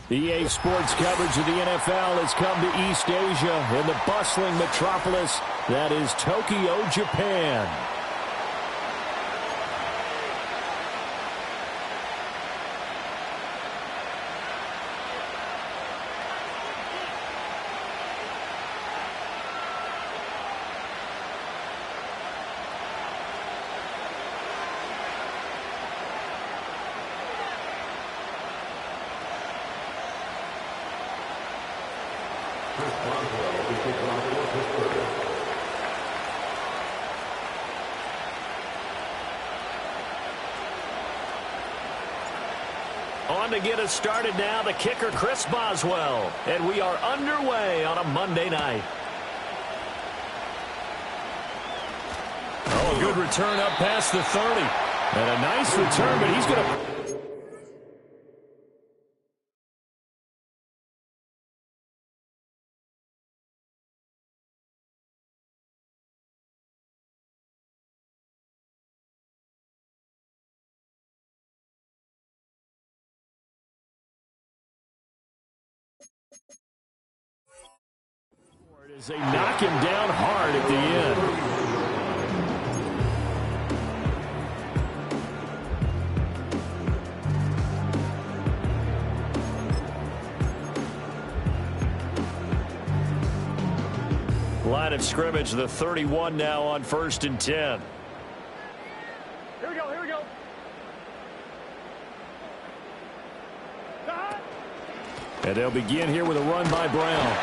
EA Sports coverage of the NFL has come to East Asia in the bustling metropolis that is Tokyo, Japan. On to get us started now, the kicker, Chris Boswell. And we are underway on a Monday night. Oh, good return up past the 30. And a nice return, but he's going to... As they knock him down hard at the end. Line of scrimmage, the 31 now on 1st and 10. Here we go, here we go. And they'll begin here with a run by Brown.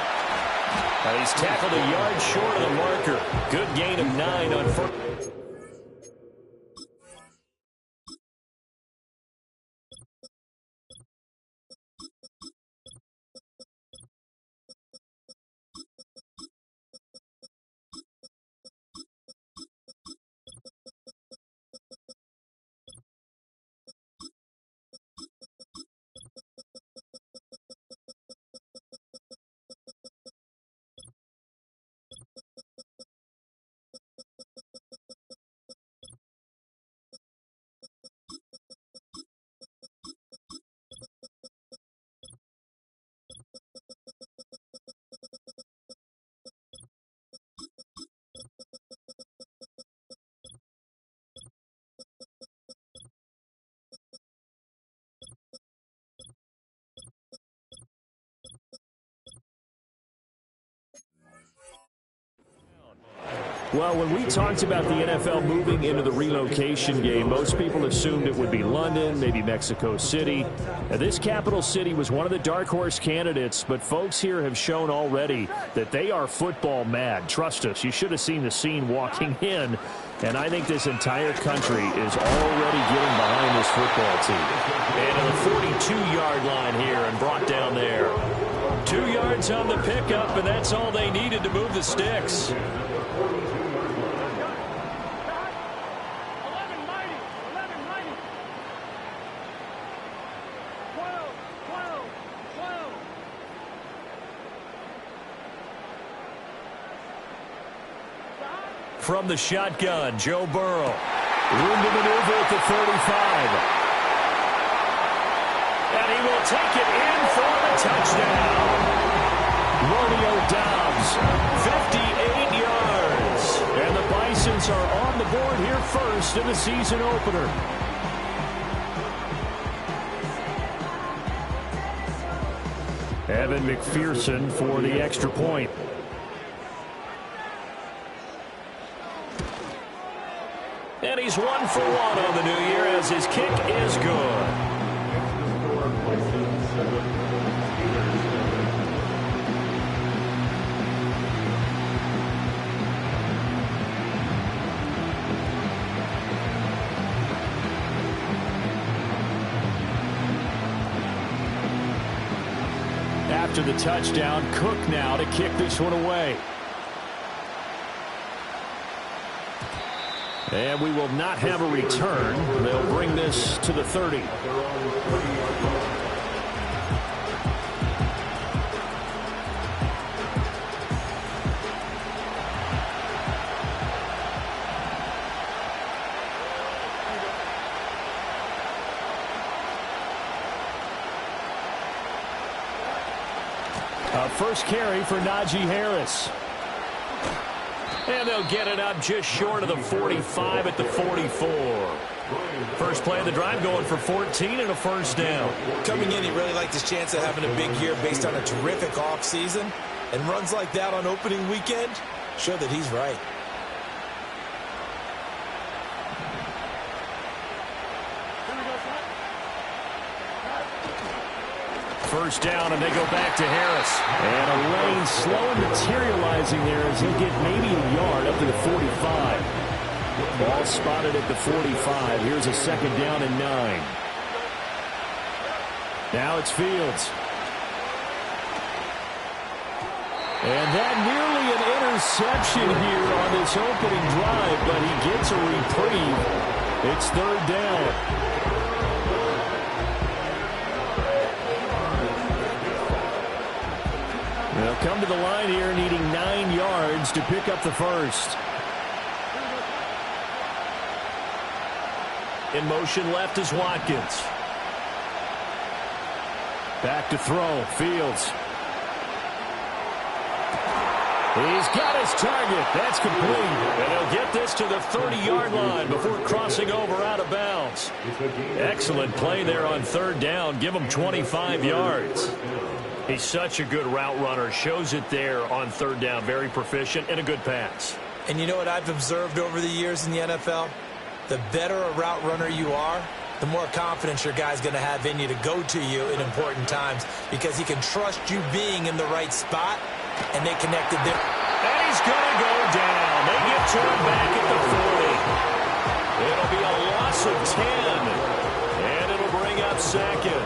He's tackled a yard short of the marker. Good gain of 9 on first. Well, when we talked about the NFL moving into the relocation game, most people assumed it would be London, maybe Mexico City. Now, this capital city was one of the dark horse candidates, but folks here have shown already that they are football mad. Trust us, you should have seen the scene walking in, and I think this entire country is already getting behind this football team. And to the 42-yard line here and brought down there. 2 yards on the pickup, and that's all they needed to move the sticks. From the shotgun, Joe Burrow. Room to maneuver at the 35. And he will take it in for the touchdown. Romeo Doubs, 58 yards. And the Bisons are on the board here first in the season opener. Evan McPherson for the extra point. And he's 1 for 1 on the new year as his kick is good. After the touchdown, Cook now to kick this one away. And we will not have a return. They'll bring this to the 30. first carry for Najee Harris. And they'll get it up just short of the 45 at the 44. First play of the drive going for 14 and a first down. Coming in, he really liked his chance of having a big year based on a terrific offseason. And runs like that on opening weekend show that he's right. First down, and they go back to Harris. And a lane slow and materializing there as he'll get maybe a yard up to the 45. Ball spotted at the 45. Here's a second down and 9. Now it's Fields. And that nearly an interception here on this opening drive, but he gets a reprieve. It's third down. They'll come to the line here needing 9 yards to pick up the first. In motion left is Watkins. Back to throw. Fields. He's got his target. That's complete. And he'll get this to the 30-yard line before crossing over out of bounds. Excellent play there on third down. Give him 25 yards. He's such a good route runner. Shows it there on third down. Very proficient and a good pass. And you know what I've observed over the years in the NFL? The better a route runner you are, the more confidence your guy's going to have in you to go to you in important times because he can trust you being in the right spot, and they connected there. And he's going to go down. They get to him back at the 40. It'll be a loss of 10, and it'll bring up second.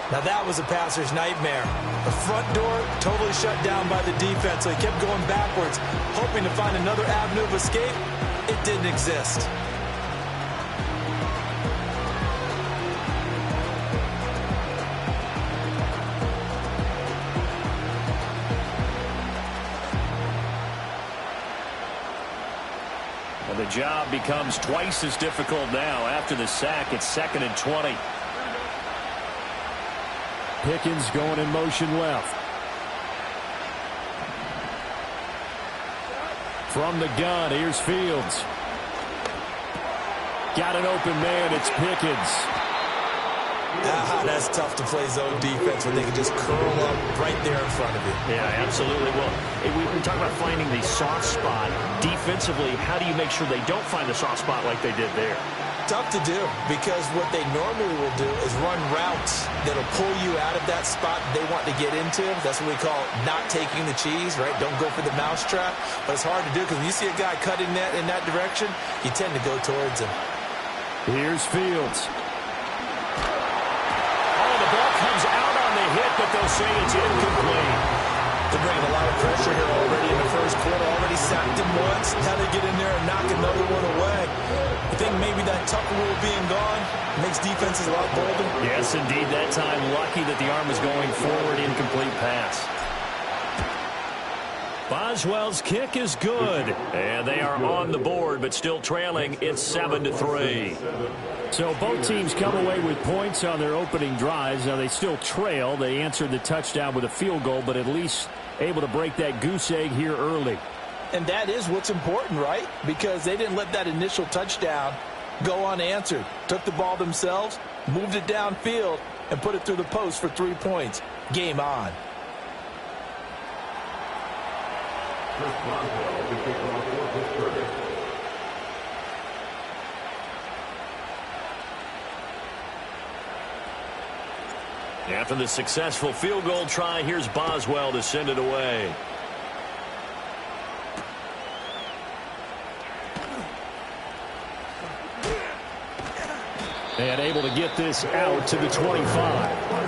Now that was a passer's nightmare. The front door totally shut down by the defense, so he kept going backwards, hoping to find another avenue of escape. It didn't exist. The job becomes twice as difficult now. After the sack, it's 2nd and 20. Pickens going in motion left. From the gun, here's Fields. Got an open man, it's Pickens. That's tough to play zone defense when they can just curl up right there in front of you. Yeah, absolutely. Well, we talk about finding the soft spot. Defensively, how do you make sure they don't find the soft spot like they did there? Tough to do because what they normally will do is run routes that'll pull you out of that spot they want to get into. That's what we call not taking the cheese, right? Don't go for the mousetrap. But it's hard to do because when you see a guy cutting that in that direction, you tend to go towards him. Here's Fields. The ball comes out on the hit, but they'll say it's incomplete. They're bringing a lot of pressure here already in the first quarter. Already sacked him once. Now they get in there and knock another one away. I think maybe that Tucker rule being gone makes defenses a lot bolder. Yes, indeed. That time, lucky that the arm was going forward. Incomplete pass. Boswell's kick is good. And they are on the board, but still trailing. It's 7-3. So both teams come away with points on their opening drives. Now they still trail. They answered the touchdown with a field goal, but at least able to break that goose egg here early. And that is what's important, right? Because they didn't let that initial touchdown go unanswered. Took the ball themselves, moved it downfield, and put it through the post for 3 points. Game on. After the successful field goal try, here's Boswell to send it away. And able to get this out to the 25.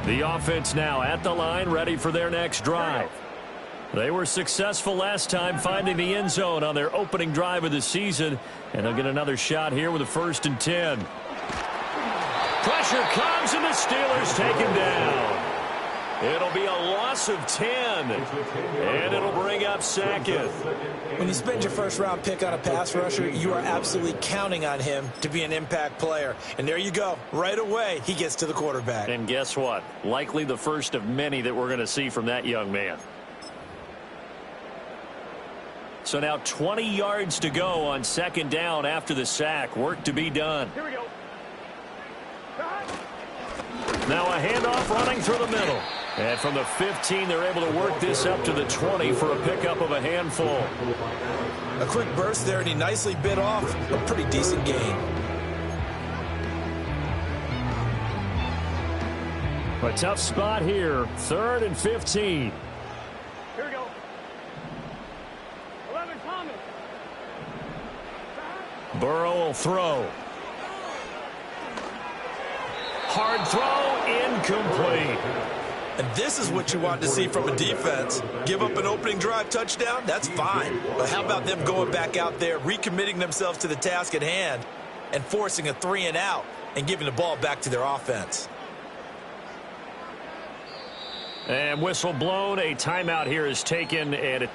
The offense now at the line, ready for their next drive. They were successful last time finding the end zone on their opening drive of the season, and they'll get another shot here with a 1st and 10. Pressure comes, and the Steelers take him down. It'll be a loss of 10, and it'll bring up second. When you spend your first-round pick on a pass rusher, you are absolutely counting on him to be an impact player. And there you go. Right away, he gets to the quarterback. And guess what? Likely the first of many that we're going to see from that young man. So now 20 yards to go on second down after the sack. Work to be done. Here we go. Now a handoff running through the middle. And from the 15, they're able to work this up to the 20 for a pickup of a handful. A quick burst there, and he nicely bit off a pretty decent gain. A tough spot here. 3rd and 15. Here we go. 11 Thomas. Burrow will throw. Hard throw, incomplete. And this is what you want to see from a defense. Give up an opening drive touchdown, that's fine. But how about them going back out there, recommitting themselves to the task at hand, and forcing a 3-and-out and giving the ball back to their offense. And whistle blown. A timeout here is taken, and it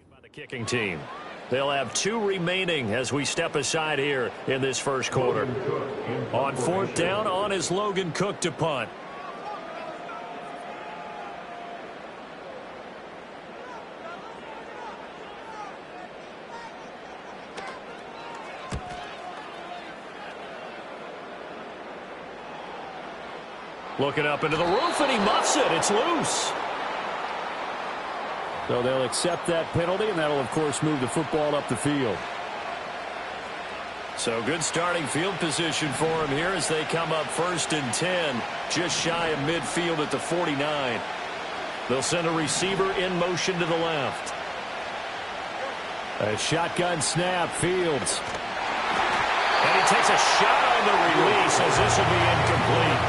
by the kicking team. They'll have 2 remaining as we step aside here in this first quarter. On 4th down, on is Logan Cook to punt. Looking up into the roof, and he muffs it. It's loose. So they'll accept that penalty, and that'll, of course, move the football up the field. So good starting field position for him here as they come up 1st and 10, just shy of midfield at the 49. They'll send a receiver in motion to the left. A shotgun snap, Fields. And he takes a shot on the release as this will be incomplete.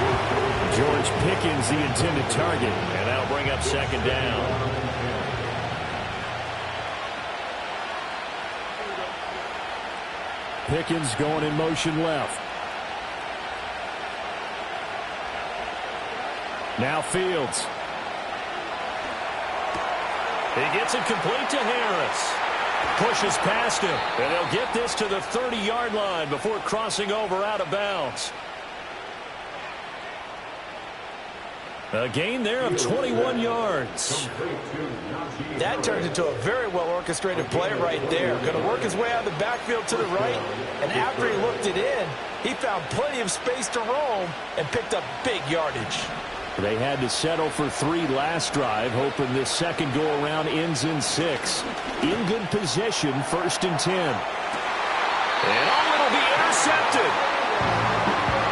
George Pickens the intended target, and that'll bring up 2nd down. Pickens going in motion left. Now Fields. He gets it complete to Harris. Pushes past him, and they'll get this to the 30-yard line before crossing over out of bounds. A gain there of 21 yards. That turned into a very well-orchestrated play right there. Going to work his way out of the backfield to the right, and after he looked it in, he found plenty of space to roam and picked up big yardage. They had to settle for 3 last drive, hoping this second go-around ends in 6. In good position, 1st and 10. And it'll be intercepted.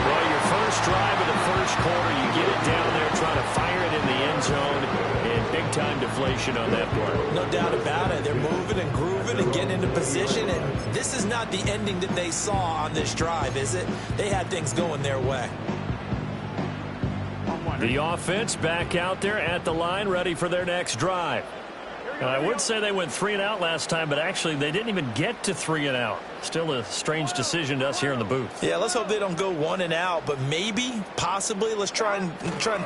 Well, your first drive of the first quarter, you get it down there, trying to fire it in the end zone, and big-time deflation on that play. No doubt about it. They're moving and grooving and getting into position, and this is not the ending that they saw on this drive, is it? They had things going their way. The offense back out there at the line, ready for their next drive. And I would say they went 3-and-out last time, but actually they didn't even get to 3-and-out. Still a strange decision to us here in the booth. Yeah, let's hope they don't go 1-and-out, but maybe, possibly, let's try and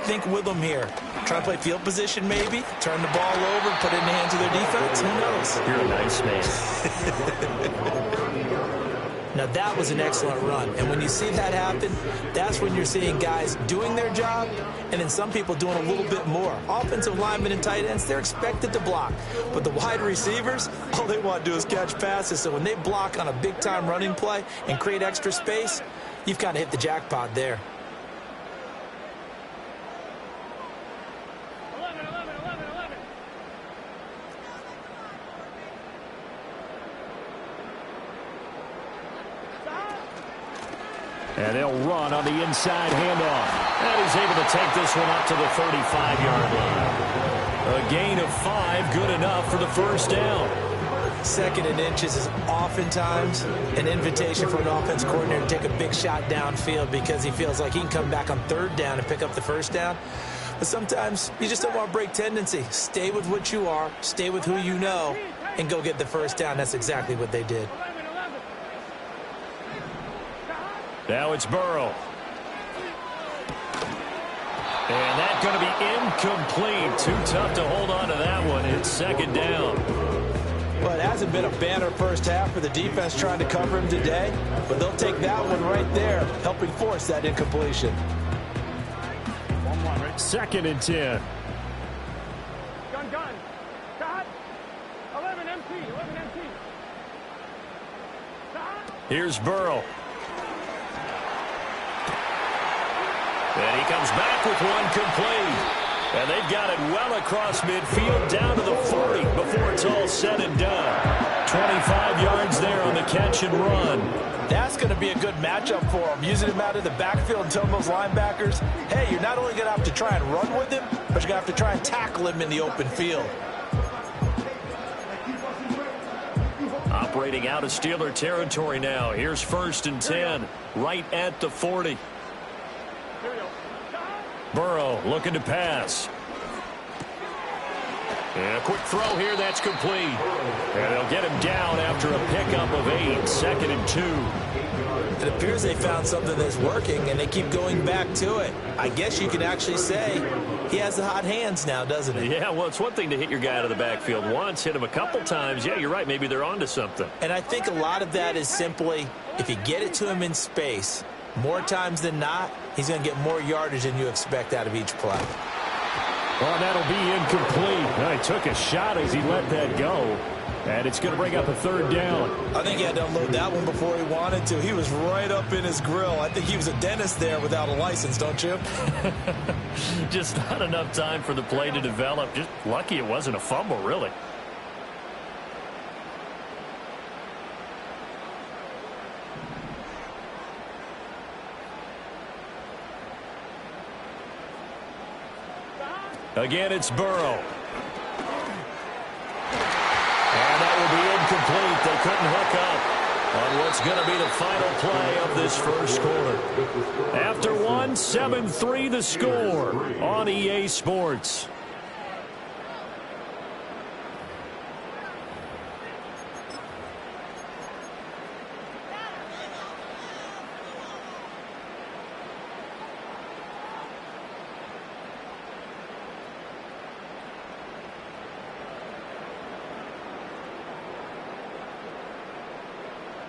think with them here. Try and play field position, maybe. Turn the ball over, put it in the hands of their defense. Who knows? You're a nice man. Now, that was an excellent run. And when you see that happen, that's when you're seeing guys doing their job and then some people doing a little bit more. Offensive linemen and tight ends, they're expected to block. But the wide receivers, all they want to do is catch passes. So when they block on a big-time running play and create extra space, you've kind of hit the jackpot there. 11. And they'll run on the inside handoff. And he's able to take this one up to the 35-yard line. A gain of 5, good enough for the first down. 2nd and inches is oftentimes an invitation for an offense coordinator to take a big shot downfield because he feels like he can come back on 3rd down and pick up the first down. Sometimes you just don't want to break tendency. Stay with what you are, stay with who you know, and go get the first down. That's exactly what they did. Now it's Burrow. And that's going to be incomplete. Too tough to hold on to that one. It's second down. Well, it hasn't been a banner first half for the defense trying to cover him today, but they'll take that one right there, helping force that incompletion. 2nd and 10. Gun. Cut. 11 MT. 11 MT. Here's Burrow. And he comes back with one complete. And they've got it well across midfield down to the 40 before it's all said and done. 25 yards there on the catch and run. That's going to be a good matchup for him. Using him out of the backfield and telling those linebackers, hey, you're not only going to have to try and run with him, but you're going to have to try and tackle him in the open field. Operating out of Steeler territory now. Here's 1st and 10, right at the 40. Burrow looking to pass. And a quick throw here, that's complete. And they'll get him down after a pickup of 8, 2nd and 2. It appears they found something that's working, and they keep going back to it. I guess you can actually say he has the hot hands now, doesn't he? Yeah, well, it's one thing to hit your guy out of the backfield once, hit him a couple times. Yeah, you're right, maybe they're onto something. And I think a lot of that is simply, if you get it to him in space, more times than not, he's going to get more yardage than you expect out of each play. Well, that'll be incomplete. He took a shot as he let that go. And it's going to bring up a 3rd down. I think he had to unload that one before he wanted to. He was right up in his grill. I think he was a dentist there without a license, don't you? Just not enough time for the play to develop. Just lucky it wasn't a fumble, really. Again, it's Burrow. And that will be incomplete. They couldn't hook up on what's going to be the final play of this first quarter. After one, 7-3 the score on EA Sports.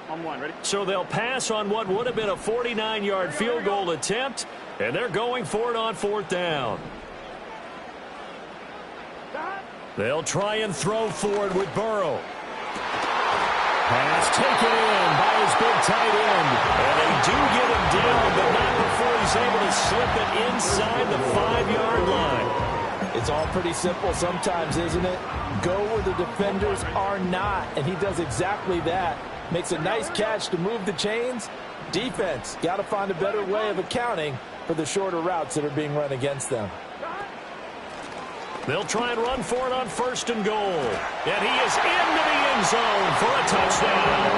On 1, ready? So they'll pass on what would have been a 49-yard field goal attempt, and they're going for it on 4th down. They'll try and throw forward with Burrow. Pass taken in by his big tight end. And they do get him down, but not before he's able to slip it inside the 5-yard line. It's all pretty simple sometimes, isn't it? Go where the defenders are not, and he does exactly that. Makes a nice catch to move the chains. Defense, got to find a better way of accounting for the shorter routes that are being run against them. They'll try and run for it on 1st and goal. And he is into the end zone for a touchdown.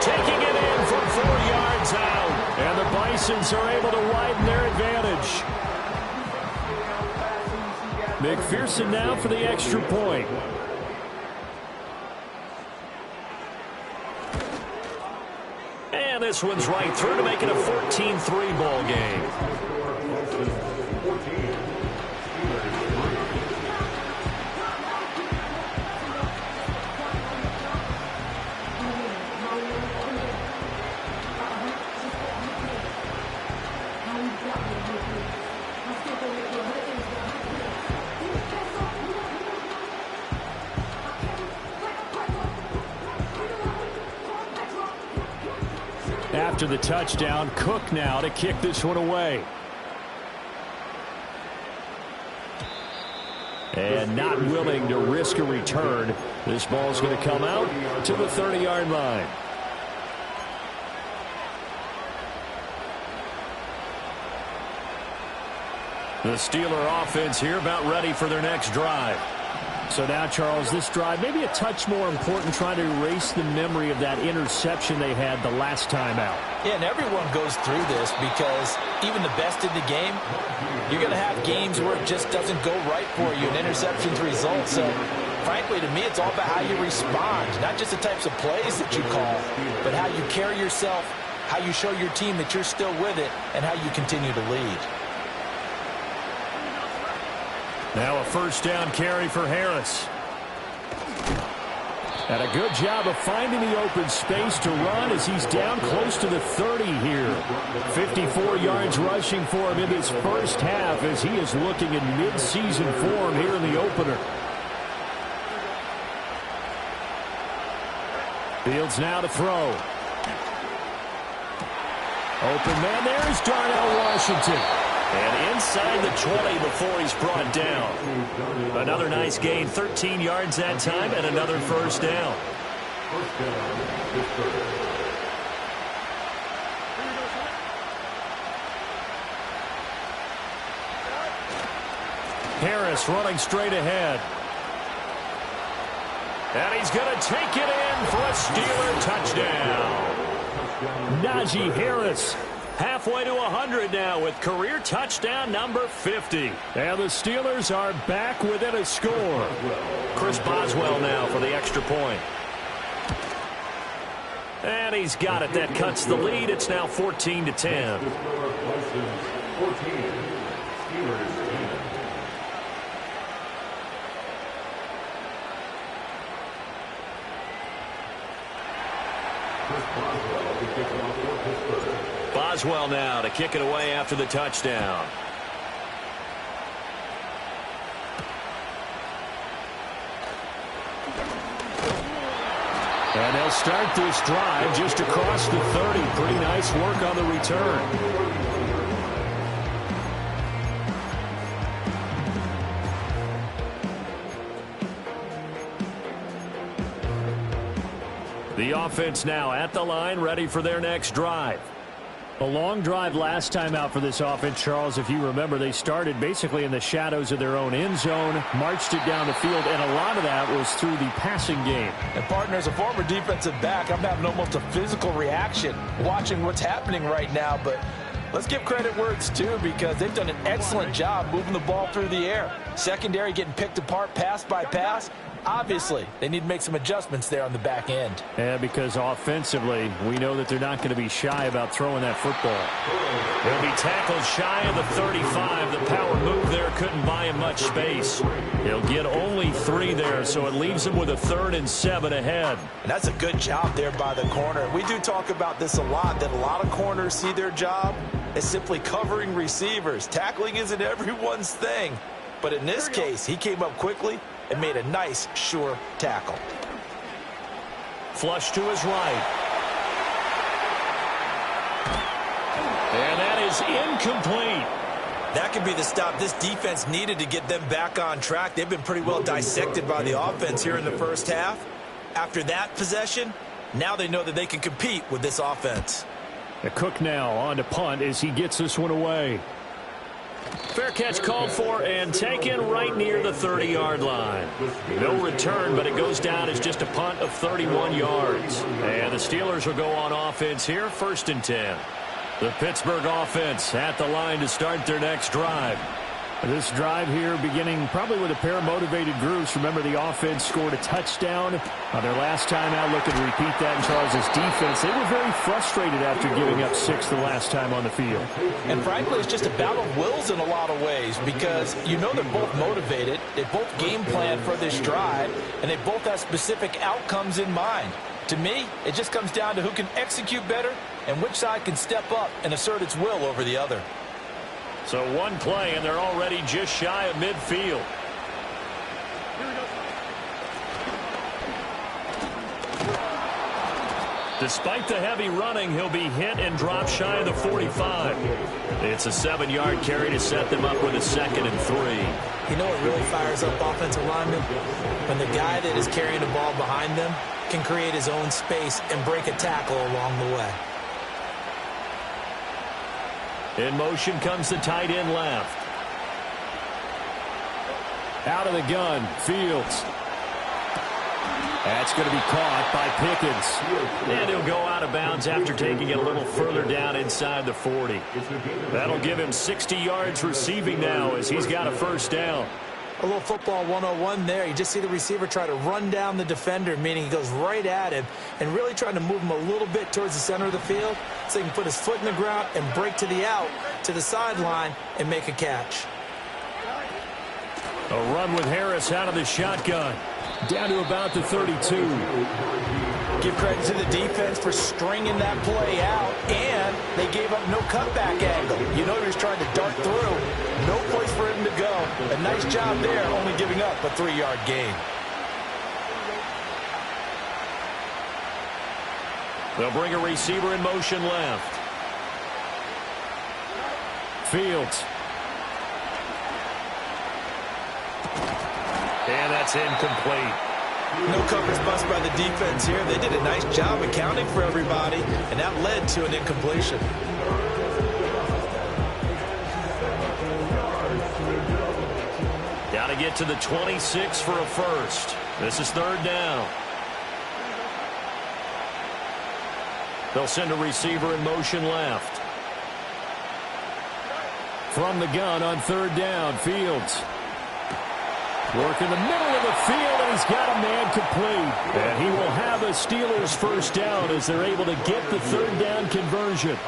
Taking it in from 4 yards out. And the Bisons are able to widen their advantage. McPherson now for the extra point. And this one's right through to make it a 14-3 ball game. After the touchdown, Cook now to kick this one away. And not willing to risk a return. This ball's going to come out to the 30-yard line. The Steeler offense here about ready for their next drive. So now, Charles, this drive maybe a touch more important, trying to erase the memory of that interception they had the last time out. Yeah, and everyone goes through this because even the best in the game, you're going to have games where it just doesn't go right for you, and interceptions result. So, frankly, to me, it's all about how you respond, not just the types of plays that you call, but how you carry yourself, how you show your team that you're still with it, and how you continue to lead. Now a first down carry for Harris. And a good job of finding the open space to run as he's down close to the 30 here. 54 yards rushing for him in this first half as he is looking in mid-season form here in the opener. Fields now to throw. Open man there is Darnell Washington. And inside the 20 before he's brought down. Another nice gain, 13 yards that time, and another first down. Harris running straight ahead. And he's going to take it in for a Steeler touchdown. Najee Harris. Halfway to 100 now with career touchdown number 50. And the Steelers are back within a score. Chris Boswell now for the extra point. And he's got it. That cuts the lead. It's now 14-10. Boswell now to kick it away after the touchdown. And they'll start this drive just across the 30. Pretty nice work on the return. The offense now at the line, ready for their next drive. A long drive last time out for this offense, Charles. If you remember, they started basically in the shadows of their own end zone, marched it down the field, and a lot of that was through the passing game. And, partner, as a former defensive back, I'm having almost a physical reaction watching what's happening right now. But let's give credit where it's due because they've done an excellent job moving the ball through the air. Secondary getting picked apart pass by pass. Obviously, they need to make some adjustments there on the back end. Yeah, because offensively, we know that they're not going to be shy about throwing that football. He'll be tackled shy of the 35. The power move there couldn't buy him much space. He'll get only 3 there, so it leaves him with a 3rd and 7 ahead. And that's a good job there by the corner. We do talk about this a lot, that a lot of corners see their job as simply covering receivers. Tackling isn't everyone's thing. But in this case, he came up quickly and made a nice, sure tackle. Flush to his right. And that is incomplete. That could be the stop this defense needed to get them back on track. They've been pretty well dissected by the offense here in the first half. After that possession, now they know that they can compete with this offense. The Cook now on to punt as he gets this one away. Fair catch called for and taken right near the 30-yard line. No return, but it goes down as just a punt of 31 yards. And the Steelers will go on offense here, 1st and 10. The Pittsburgh offense at the line to start their next drive. This drive here beginning probably with a pair of motivated groups. Remember, the offense scored a touchdown on their last time out. Looking to repeat that in Charles's defense. They were very frustrated after giving up 6 the last time on the field. And frankly, it's just a battle of wills in a lot of ways because you know they're both motivated. They both game plan for this drive, and they both have specific outcomes in mind. To me, it just comes down to who can execute better and which side can step up and assert its will over the other. So one play, and they're already just shy of midfield. Despite the heavy running, he'll be hit and dropped shy of the 45. It's a 7-yard carry to set them up with a 2nd and 3. You know what really fires up offensive linemen? When the guy that is carrying the ball behind them can create his own space and break a tackle along the way. In motion comes the tight end left. Out of the gun, Fields. That's going to be caught by Pickens. And he'll go out of bounds after taking it a little further down inside the 40. That'll give him 60 yards receiving now as he's got a first down. A little football 101 there. You just see the receiver try to run down the defender, meaning he goes right at him and really trying to move him a little bit towards the center of the field so he can put his foot in the ground and break to the out, to the sideline, and make a catch. A run with Harris out of the shotgun. Down to about the 32. Give credit to the defense for stringing that play out, and they gave up no cutback angle. You know he was trying to dart through. No place for him to go. A nice job there, only giving up a 3-yard gain. They'll bring a receiver in motion left. Fields. And that's incomplete. No coverage bust by the defense here. They did a nice job accounting for everybody, and that led to an incompletion. Got to get to the 26 for a first. This is third down. They'll send a receiver in motion left. From the gun on third down, Fields. Work in the middle of the field, and he's got a man complete. And he will have a Steelers first down as they're able to get the third down conversion.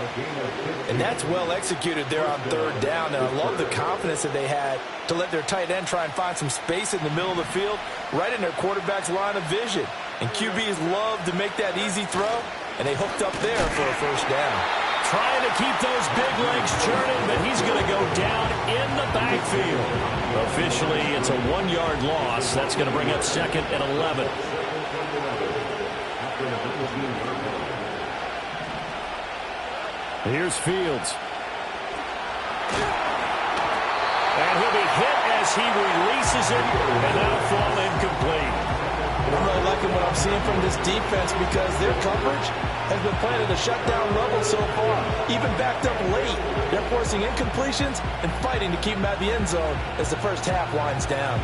And that's well executed there on third down. And I love the confidence that they had to let their tight end try and find some space in the middle of the field, right in their quarterback's line of vision. And QBs love to make that easy throw, and they hooked up there for a first down. Trying to keep those big legs churning, but he's going to go down in the backfield. Officially, it's a 1-yard loss. That's going to bring up second and 11. Here's Fields. And he'll be hit as he releases it, and that'll fall incomplete. I'm really liking what I'm seeing from this defense because their coverage has been playing at a shutdown level so far. Even backed up late, they're forcing incompletions and fighting to keep them out of the end zone as the first half winds down.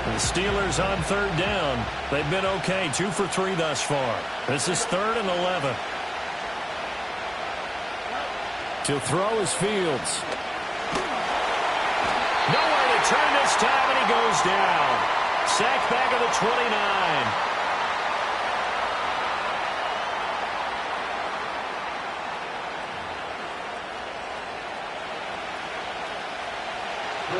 The Steelers on third down. They've been okay, 2 for 3 thus far. This is third and 11. To throw is Fields. Nowhere to turn this time, and he goes down. Sacked back at the 29.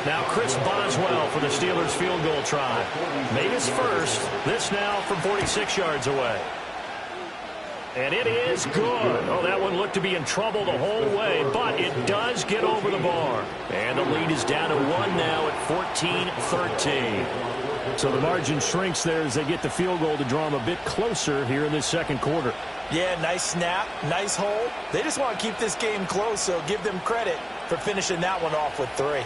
Now Chris Boswell for the Steelers field goal try. Made his first. This now from 46 yards away. And it is good. Oh, that one looked to be in trouble the whole way, but it does get over the bar. And the lead is down to 1 now at 14-13. So the margin shrinks there as they get the field goal to draw them a bit closer here in this second quarter. Yeah, nice snap, nice hold. They just want to keep this game close, so give them credit for finishing that one off with 3.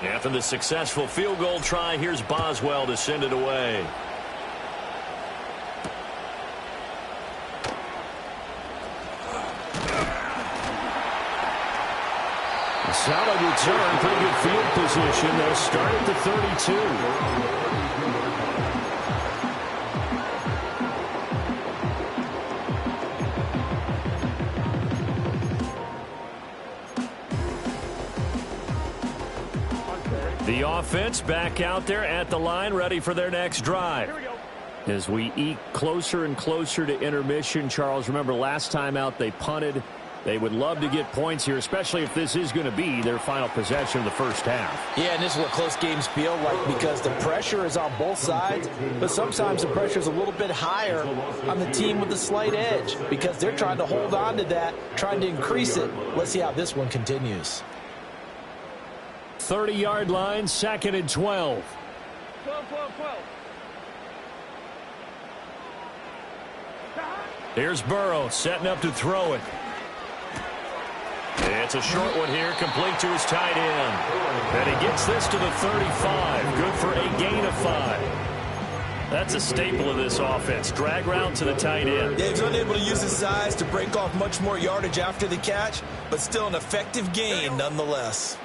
After the successful field goal try, here's Boswell to send it away. A solid return, pretty good field position. They'll start at the 32. The offense back out there at the line, ready for their next drive. As we eke closer and closer to intermission, Charles, remember last time out they punted. They would love to get points here, especially if this is going to be their final possession of the first half. Yeah, and this is what close games feel like because the pressure is on both sides, but sometimes the pressure is a little bit higher on the team with the slight edge because they're trying to hold on to that, trying to increase it. Let's see how this one continues. 30-yard line, 2nd and 12. 12. Here's Burrow setting up to throw it. It's a short one here, complete to his tight end. And he gets this to the 35. Good for a gain of 5. That's a staple of this offense. Drag route to the tight end. Yeah, he's unable to use his size to break off much more yardage after the catch, but still an effective gain nonetheless.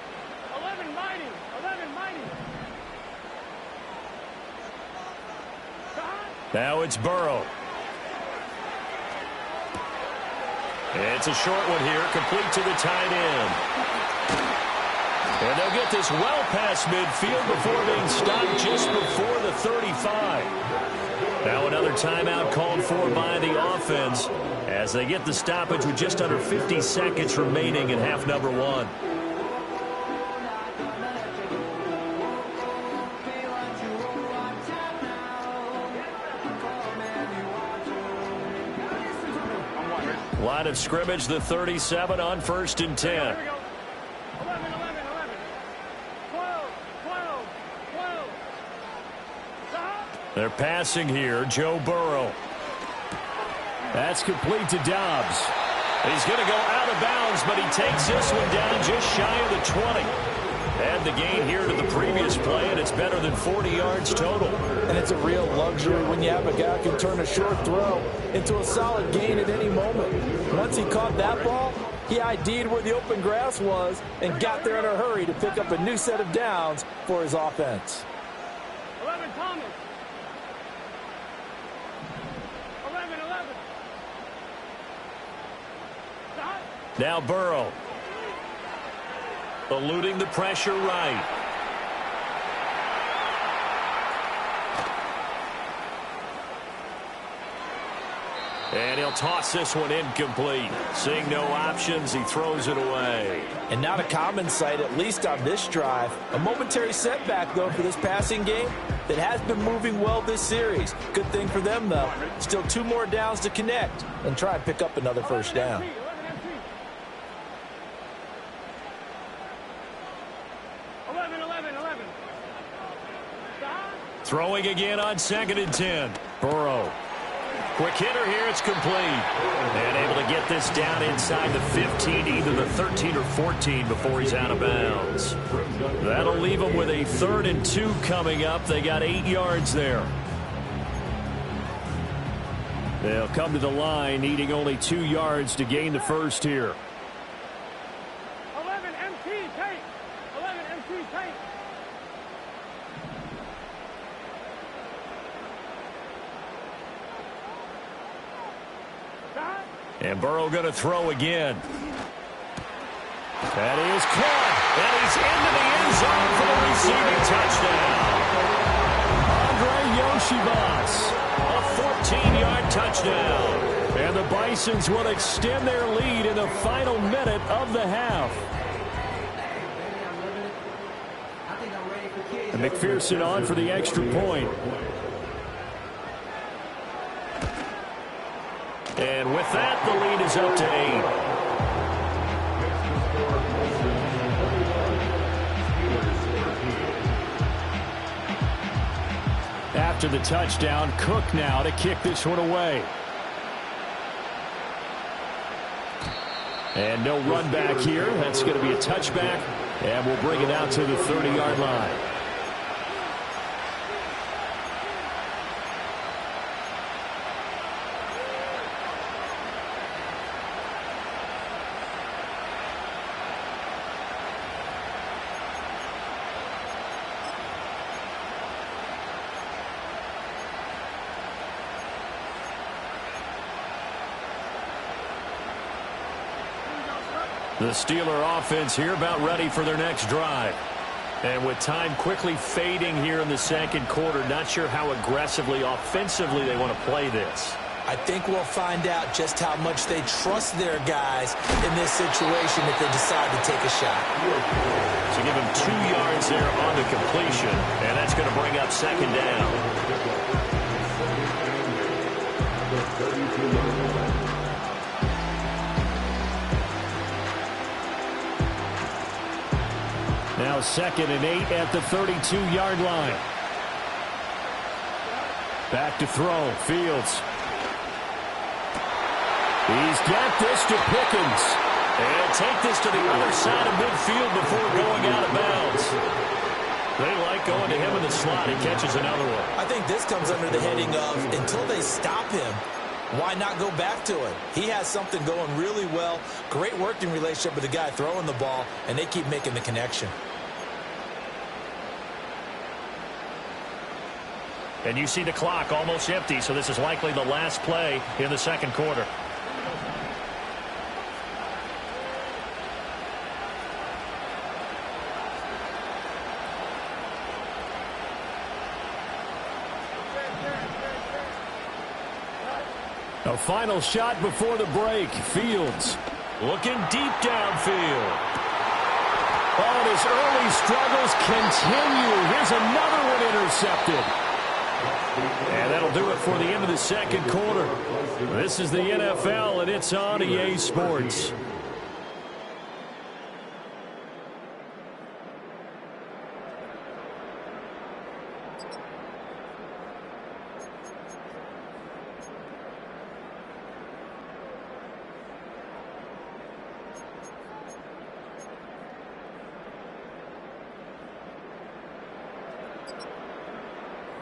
11 mighty. 11 mighty. Now it's Burrow. It's a short one here, complete to the tight end. And they'll get this well past midfield before being stopped just before the 35. Now another timeout called for by the offense as they get the stoppage with just under 50 seconds remaining in half number one. Line of scrimmage, the 37 on 1st and 10. 11, 11, 11. 12, 12, 12. They're passing here. Joe Burrow. That's complete to Dobbs. He's going to go out of bounds, but he takes this one down just shy of the 20. Add the gain here to the previous play, and it's better than 40 yards total. And it's a real luxury when you have a guy who can turn a short throw into a solid gain at any moment. Once he caught that ball, he ID'd where the open grass was and got there in a hurry to pick up a new set of downs for his offense. 11 Thomas. 11, 11. Stop. Now Burrow. Eluding the pressure right. And he'll toss this one incomplete. Seeing no options, he throws it away. And not a common sight, at least on this drive. A momentary setback, though, for this passing game that has been moving well this series. Good thing for them, though. Still 2 more downs to connect and try and pick up another first down. 11, 11, 11. Stop. Throwing again on 2nd and 10. Burrow. Quick hitter here, it's complete. And able to get this down inside the 15, either the 13 or 14 before he's out of bounds. That'll leave him with a 3rd and 2 coming up. They got 8 yards there. They'll come to the line, needing only 2 yards to gain the first here. 11 MT tape. 11 MT tape. Stop. And Burrow going to throw again. That is caught. And he's into the end zone for the receiving touchdown. Andre Yoshibas, a 14-yard touchdown. And the Bisons will extend their lead in the final minute of the half. And McPherson on for the extra point. And with that, the lead is up to 8. After the touchdown, Cook now to kick this one away. And no run back here. That's going to be a touchback, and we'll bring it out to the 30-yard line. The Steeler offense here about ready for their next drive. And with time quickly fading here in the second quarter, not sure how aggressively, offensively they want to play this. I think we'll find out just how much they trust their guys in this situation if they decide to take a shot. So give him 2 yards there on the completion, and that's going to bring up 2nd down. Now 2nd and 8 at the 32-yard line. Back to throw. Fields. He's got this to Pickens. And take this to the other side of midfield before going out of bounds. They like going to him in the slot. He catches another one. I think this comes under the heading of until they stop him, why not go back to it? He has something going really well. Great working relationship with the guy throwing the ball, and they keep making the connection. And you see the clock almost empty, so this is likely the last play in the second quarter. A final shot before the break. Fields looking deep downfield. Oh, and his early struggles continue. Here's another one intercepted. And that'll do it for the end of the second quarter. This is the NFL, and it's on EA Sports.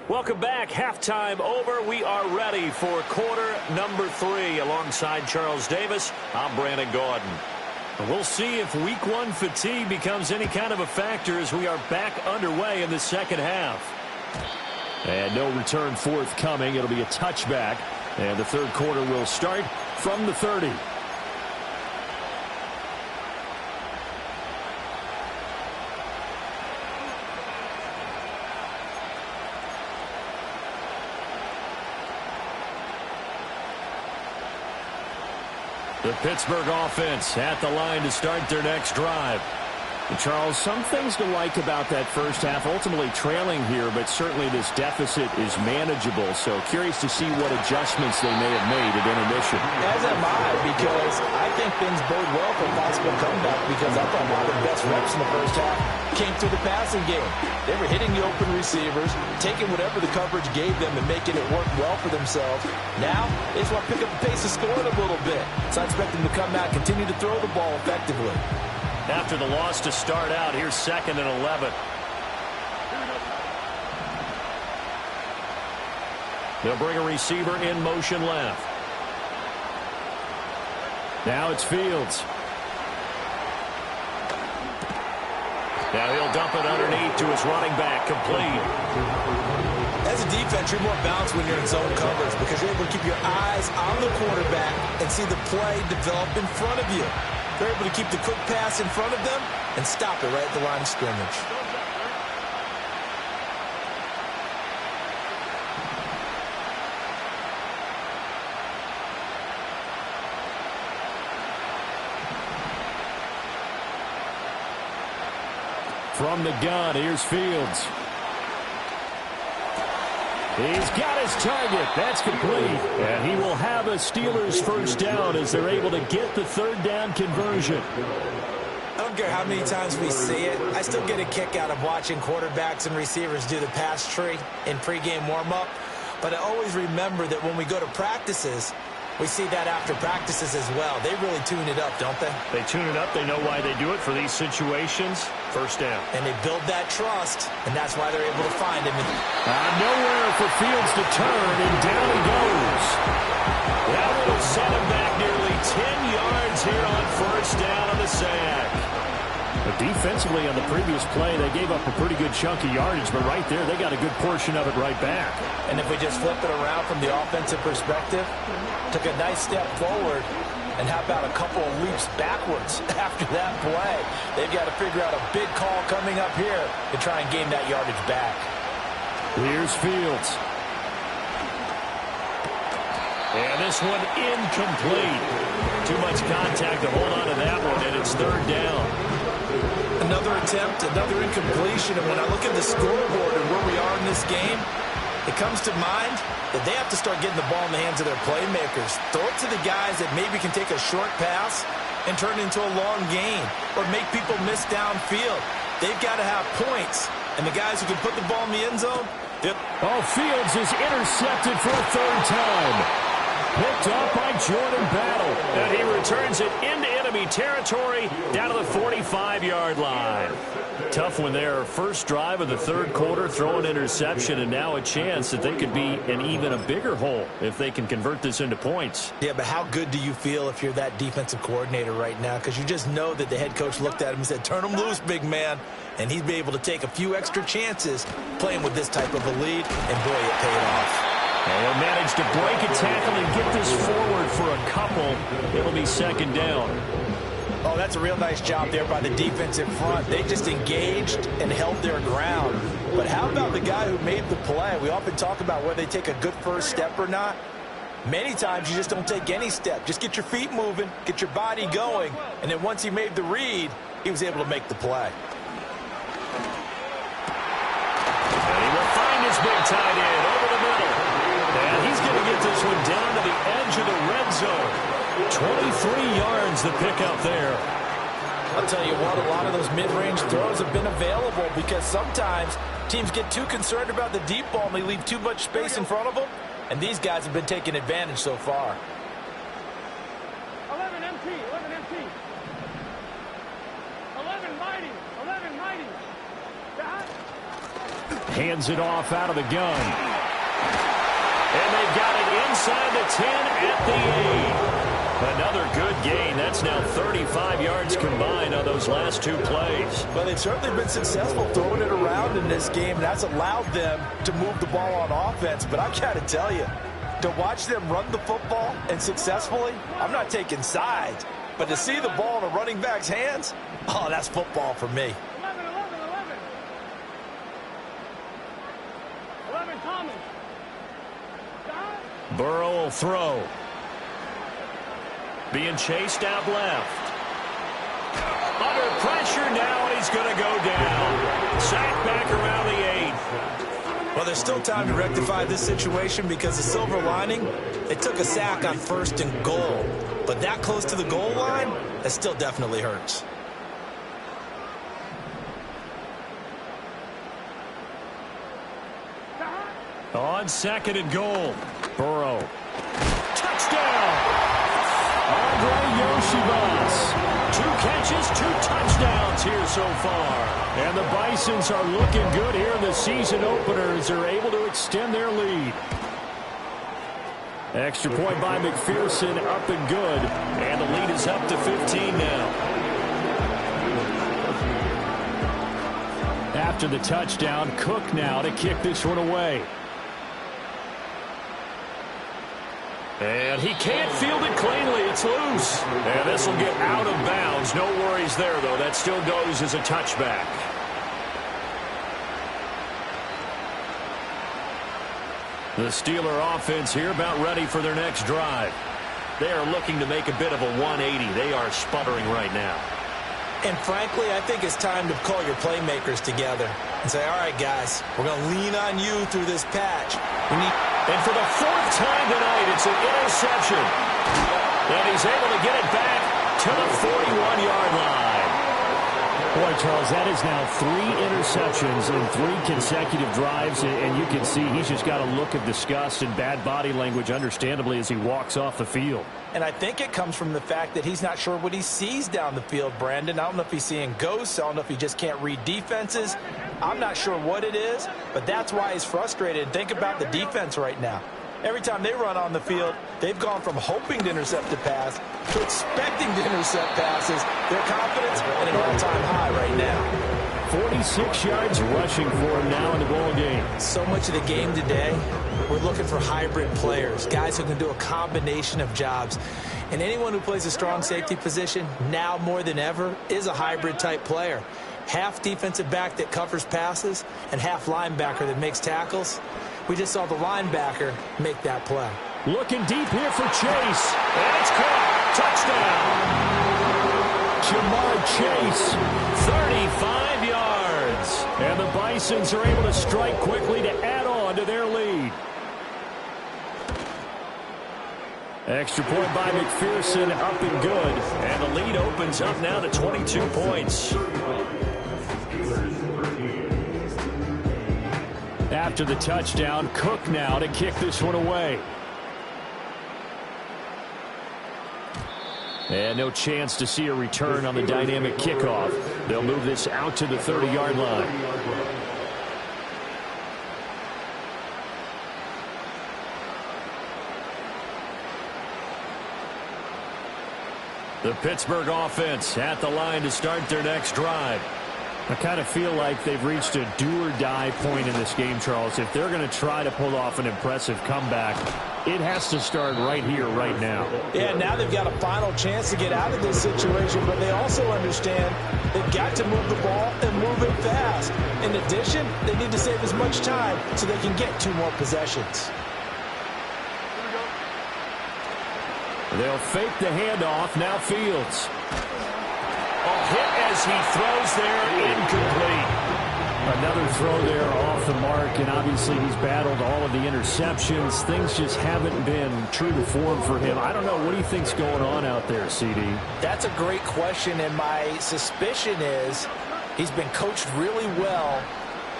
Welcome back. Halftime over. We are ready for quarter number 3. Alongside Charles Davis, I'm Brandon Gaudin. We'll see if week 1 fatigue becomes any kind of a factor as we are back underway in the second half. And no return forthcoming. It'll be a touchback. And the third quarter will start from the 30. The Pittsburgh offense at the line to start their next drive. And Charles, some things to like about that first half. Ultimately trailing here, but certainly this deficit is manageable. So curious to see what adjustments they may have made at intermission. As am I, because I think things bode well for a possible comeback, because I thought one of the best reps in the first half came through the passing game. They were hitting the open receivers, taking whatever the coverage gave them and making it work well for themselves. Now, they just want to pick up the pace of scoring a little bit. So I expect them to come out, continue to throw the ball effectively. After the loss to start out, here's 2nd and 11. They'll bring a receiver in motion left. Now it's Fields. Now he'll dump it underneath to his running back, complete. As a defense, you're more balanced when you're in zone coverage because you're able to keep your eyes on the quarterback and see the play develop in front of you. They're able to keep the quick pass in front of them and stop it right at the line of scrimmage. From the gun, here's Fields. He's got his target. That's complete. And he will have a Steelers first down as they're able to get the third down conversion. I don't care how many times we see it. I still get a kick out of watching quarterbacks and receivers do the pass tree in pregame warm-up. But I always remember that when we go to practices, we see that after practices as well. They really tune it up, don't they? They tune it up. They know why they do it for these situations. First down. And they build that trust, and that's why they're able to find him. Nowhere for Fields to turn, and down he goes. That will set him back nearly 10 yards here on first down on the sack. But defensively on the previous play, they gave up a pretty good chunk of yardage, but right there, they got a good portion of it right back. And if we just flip it around from the offensive perspective, took a nice step forward, and how about a couple of leaps backwards after that play? They've got to figure out a big call coming up here to try and gain that yardage back. Here's Fields. And this one incomplete. Too much contact to hold on to that one, and it's third down. Another attempt, another incompletion, and when I look at the scoreboard and where we are in this game, it comes to mind that they have to start getting the ball in the hands of their playmakers. Throw it to the guys that maybe can take a short pass and turn it into a long gain or make people miss downfield. They've got to have points, and the guys who can put the ball in the end zone. Oh, Fields is intercepted for a third time. Picked up by Jordan Battle. And he returns it into enemy territory down to the 45-yard line. Tough one there. First drive of the third quarter, throw an interception, and now a chance that they could be in even a bigger hole if they can convert this into points. Yeah, but how good do you feel if you're that defensive coordinator right now? Because you just know that the head coach looked at him and said, turn him loose, big man. And he'd be able to take a few extra chances playing with this type of a lead, and boy, it paid off. And he'll manage to break a tackle and get this forward for a couple. It'll be second down. Oh, that's a real nice job there by the defensive front. They just engaged and held their ground. But how about the guy who made the play? We often talk about whether they take a good first step or not. Many times you just don't take any step. Just get your feet moving, get your body going, and then once he made the read, he was able to make the play. And he will find his big tight end over the middle. And he's going to get this one down to the edge of the red zone. 23 yards the pickup there. I'll tell you what, a lot of those mid-range throws have been available because sometimes teams get too concerned about the deep ball and they leave too much space in front of them, and these guys have been taking advantage so far. 11 MT, 11 MT. 11 mighty, 11 mighty. Dot. Hands it off out of the gun. And they've got it inside the 10 at the 8. Another good gain. That's now 35 yards combined on those last two plays. Well, they've certainly been successful throwing it around in this game, and that's allowed them to move the ball on offense. But I got to tell you, to watch them run the football and successfully, I'm not taking sides, but to see the ball in a running back's hands, oh, that's football for me. 11, 11, 11. 11 Thomas. Dot. Burrow will throw. Being chased out left. Under pressure now, and he's going to go down. Sacked back around the 8. Well, there's still time to rectify this situation because the silver lining, they took a sack on 1st and goal. But that close to the goal line, that still definitely hurts. Dot. On 2nd and goal. Burrow. Touchdown! Andre Yoshibas. 2 catches, 2 touchdowns here so far. And the Bisons are looking good here in the season opener as they're able to extend their lead. Extra point by McPherson, up and good. And the lead is up to 15 now. After the touchdown, Cook now to kick this one away. And he can't field it cleanly. It's loose. And this will get out of bounds. No worries there, though. That still goes as a touchback. The Steeler offense here about ready for their next drive. They are looking to make a bit of a 180. They are sputtering right now. And frankly, I think it's time to call your playmakers together and say, all right, guys, we're going to lean on you through this patch. And for the 4th time tonight, it's an interception. And he's able to get it back to the 41-yard line. Boy, Charles, that is now 3 interceptions in 3 consecutive drives, and you can see he's just got a look of disgust and bad body language, understandably, as he walks off the field. And I think it comes from the fact that he's not sure what he sees down the field, Brandon. I don't know if he's seeing ghosts. I don't know if he just can't read defenses. I'm not sure what it is, but that's why he's frustrated. And think about the defense right now. Every time they run on the field, they've gone from hoping to intercept a pass to expecting to intercept passes. Their confidence at an all-time high right now. 46 yards rushing for him now in the ball game. So much of the game today, we're looking for hybrid players, guys who can do a combination of jobs. And anyone who plays a strong safety position, now more than ever, is a hybrid-type player. Half defensive back that covers passes and half linebacker that makes tackles. We just saw the linebacker make that play. Looking deep here for Chase. And it's caught. Touchdown. Jamar Chase, 35 yards. And the Bisons are able to strike quickly to add on to their lead. Extra point by McPherson, up and good. And the lead opens up now to 22 points. After the touchdown, Cook now to kick this one away. And no chance to see a return on the dynamic kickoff. They'll move this out to the 30-yard line. The Pittsburgh offense at the line to start their next drive. I kind of feel like they've reached a do-or-die point in this game, Charles. If they're going to try to pull off an impressive comeback, it has to start right here, right now. Yeah, now they've got a final chance to get out of this situation, but they also understand they've got to move the ball and move it fast. In addition, they need to save as much time so they can get 2 more possessions. They'll fake the handoff. Now Fields. A hit as he throws there, incomplete. Another throw there off the mark, and obviously he's battled all of the interceptions. Things just haven't been true to form for him. I don't know. What do you think's going on out there, CD? That's a great question, and my suspicion is he's been coached really well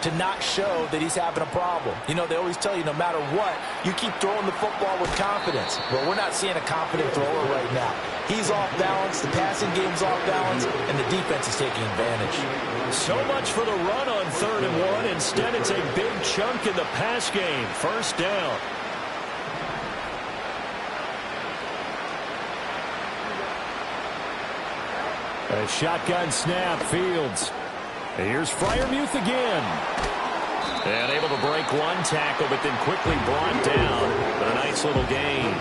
to not show that he's having a problem. You know, they always tell you no matter what, you keep throwing the football with confidence. Well, we're not seeing a confident thrower right now. He's off balance, the passing game's off balance, and the defense is taking advantage. So much for the run on 3rd and 1. Instead, it's a big chunk in the pass game. First down. A shotgun snap, Fields. Here's Freiermuth again. And able to break one tackle, but then quickly brought down. But a nice little gain.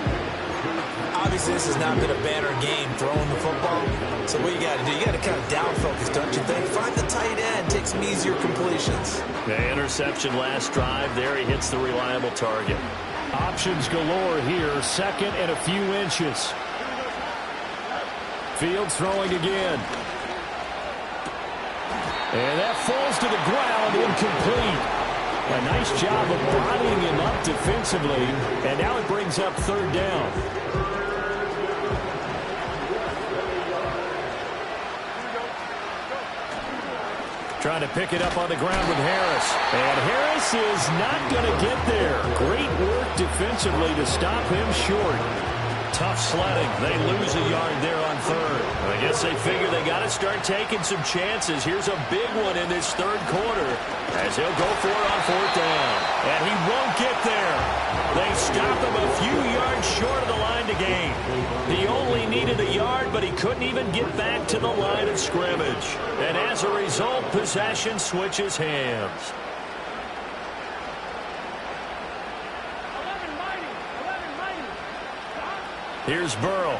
Obviously, this has not been a banner game throwing the football. So what you got to do, you got to kind of down focus, don't you think? Find the tight end, take some easier completions. The interception last drive. There he hits the reliable target. Options galore here. Second and a few inches. Fields throwing again. And that falls to the ground, incomplete. A nice job of bodying him up defensively, and now it brings up 3rd down. Trying to pick it up on the ground with Harris. And Harris is not going to get there. Great work defensively to stop him short. Tough sledding. They lose a yard there on 3rd. I guess they figure they got to start taking some chances. Here's a big one in this 3rd quarter as he'll go for it on 4th down. And he won't get there. They stop him a few yards short of the line to gain. He only needed a yard, but he couldn't even get back to the line of scrimmage. And as a result, possession switches hands. Here's Burrow.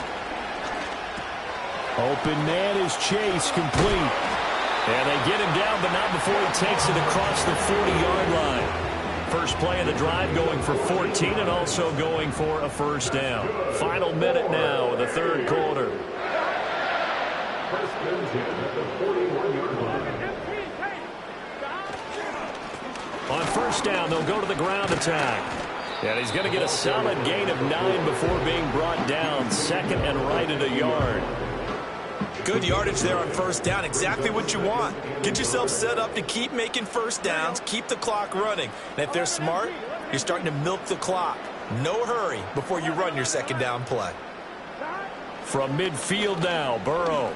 Open man is Chase, complete. And they get him down, but not before he takes it across the 40-yard line. First play of the drive going for 14 and also going for a first down. Final minute now of the 3rd quarter. On first down, they'll go to the ground attack. And he's going to get a solid gain of 9 before being brought down. 2nd and right at a yard. Good yardage there on first down. Exactly what you want. Get yourself set up to keep making first downs, keep the clock running. And if they're smart, you're starting to milk the clock. No hurry before you run your 2nd down play. From midfield now, Burrow.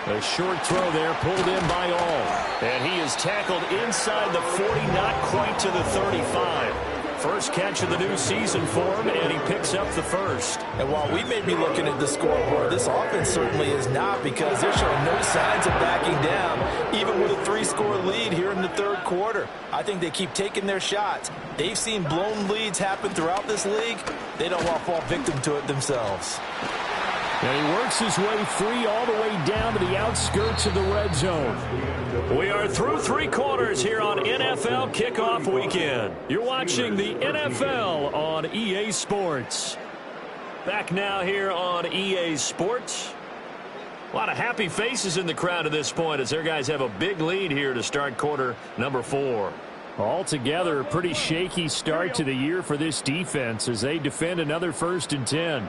A short throw there, pulled in by all. And he is tackled inside the 40, not quite to the 35. First catch of the new season for him, and he picks up the first. And while we may be looking at the scoreboard, this offense certainly is not, because they're showing no signs of backing down, even with a 3-score lead here in the 3rd quarter. I think they keep taking their shots. They've seen blown leads happen throughout this league. They don't want to fall victim to it themselves. And he works his way free all the way down to the outskirts of the red zone. We are through 3 quarters here on NFL Kickoff Weekend. You're watching the NFL on EA Sports. Back now here on EA Sports. A lot of happy faces in the crowd at this point as their guys have a big lead here to start quarter number 4. Altogether, a pretty shaky start to the year for this defense as they defend another 1st and 10.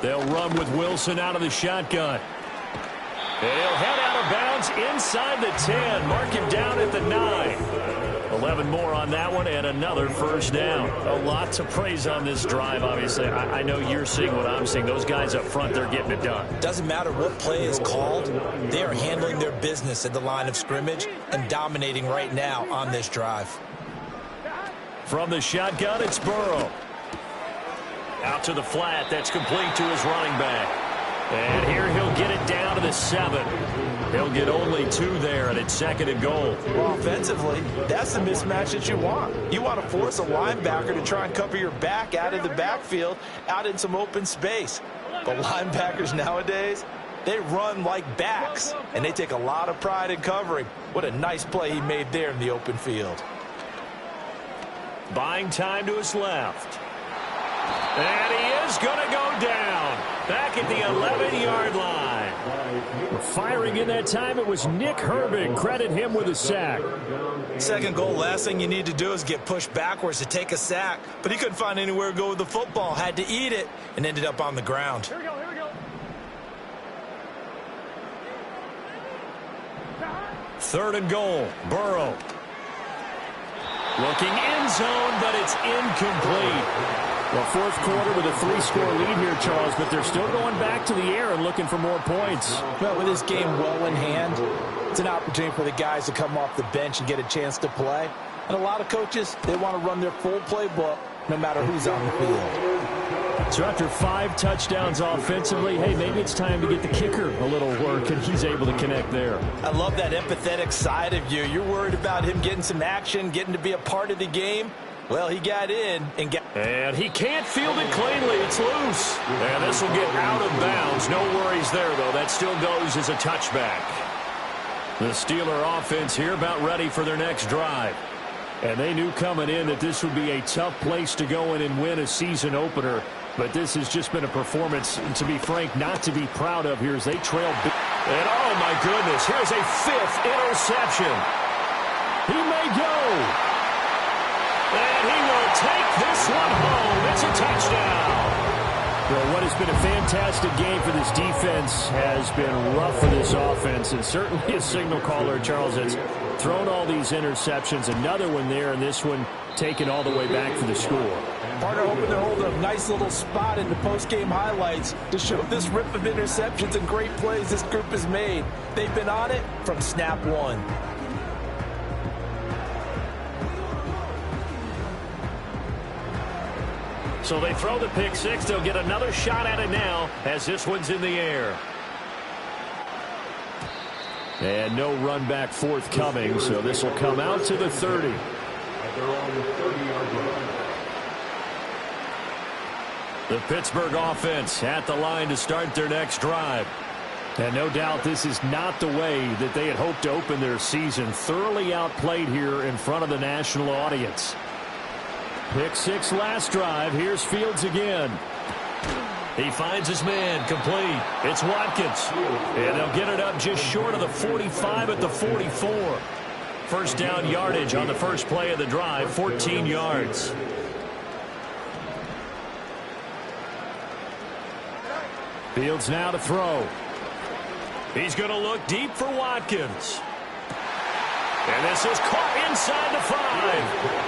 They'll run with Wilson out of the shotgun. And he'll head out of bounds inside the 10. Mark him down at the 9. 11 more on that one and another first down. A lot to praise on this drive, obviously. I know you're seeing what I'm seeing. Those guys up front, they're getting it done. Doesn't matter what play is called. They are handling their business at the line of scrimmage and dominating right now on this drive. From the shotgun, it's Burrow. Out to the flat. That's complete to his running back. And here he'll get it down to the 7. He'll get only 2 there, and it's 2nd and goal. Well, offensively, that's the mismatch that you want. You want to force a linebacker to try and cover your back out of the backfield, out in some open space. But linebackers nowadays, they run like backs, and they take a lot of pride in covering. What a nice play he made there in the open field. Buying time to his left. And he is going to go down. Back at the 11-yard line. Firing in that time, it was Nick Herbig. Credit him with a sack. 2nd goal, last thing you need to do is get pushed backwards to take a sack. But he couldn't find anywhere to go with the football. Had to eat it and ended up on the ground. Here we go, here we go. 3rd and goal, Burrow. Looking end zone, but it's incomplete. Well, 4th quarter with a 3-score lead here, Charles, but they're still going back to the air and looking for more points. Well, with this game well in hand, it's an opportunity for the guys to come off the bench and get a chance to play. And a lot of coaches, they want to run their full playbook no matter who's on the field. So after 5 touchdowns offensively, hey, maybe it's time to get the kicker a little work, and he's able to connect there. I love that empathetic side of you. You're worried about him getting some action, getting to be a part of the game. Well, he got in and got... And he can't field it cleanly. It's loose. And this will get out of bounds. No worries there, though. That still goes as a touchback. The Steeler offense here about ready for their next drive. And they knew coming in that this would be a tough place to go in and win a season opener. But this has just been a performance, to be frank, not to be proud of here as they trail. And oh, my goodness, here's a 5th interception. He may go. And he will take this one home. It's a touchdown. Well, what has been a fantastic game for this defense has been rough for this offense. And certainly a signal caller, Charles, has thrown all these interceptions. Another one there, and this one taken all the way back for the score. Partner hoping to hold a nice little spot in the post-game highlights to show this rip of interceptions and great plays this group has made. They've been on it from snap 1. So they throw the pick 6. They'll get another shot at it now as this one's in the air. And no run back forthcoming, so this will come out to the 30. The Pittsburgh offense at the line to start their next drive. And no doubt this is not the way that they had hoped to open their season. Thoroughly outplayed here in front of the national audience. Pick 6 last drive. Here's Fields again. He finds his man complete. It's Watkins. And they'll get it up just short of the 45 at the 44. First down yardage on the first play of the drive, 14 yards. Fields now to throw. He's going to look deep for Watkins. And this is caught inside the 5.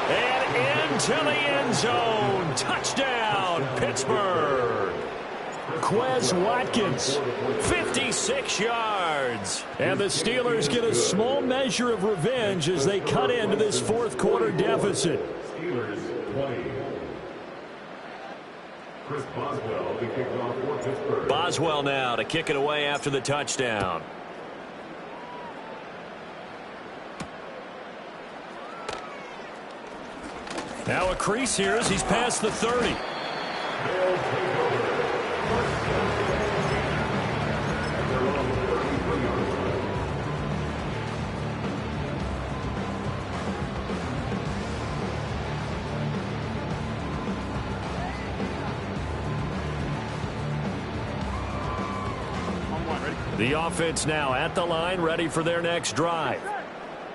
And into the end zone. Touchdown, Pittsburgh. Quez Watkins, 56 yards. And the Steelers get a small measure of revenge as they cut into this fourth quarter deficit. Chris Boswell to kick off for Pittsburgh. Boswell now to kick it away after the touchdown. Now a crease here as he's past the 30. The offense now at the line, ready for their next drive.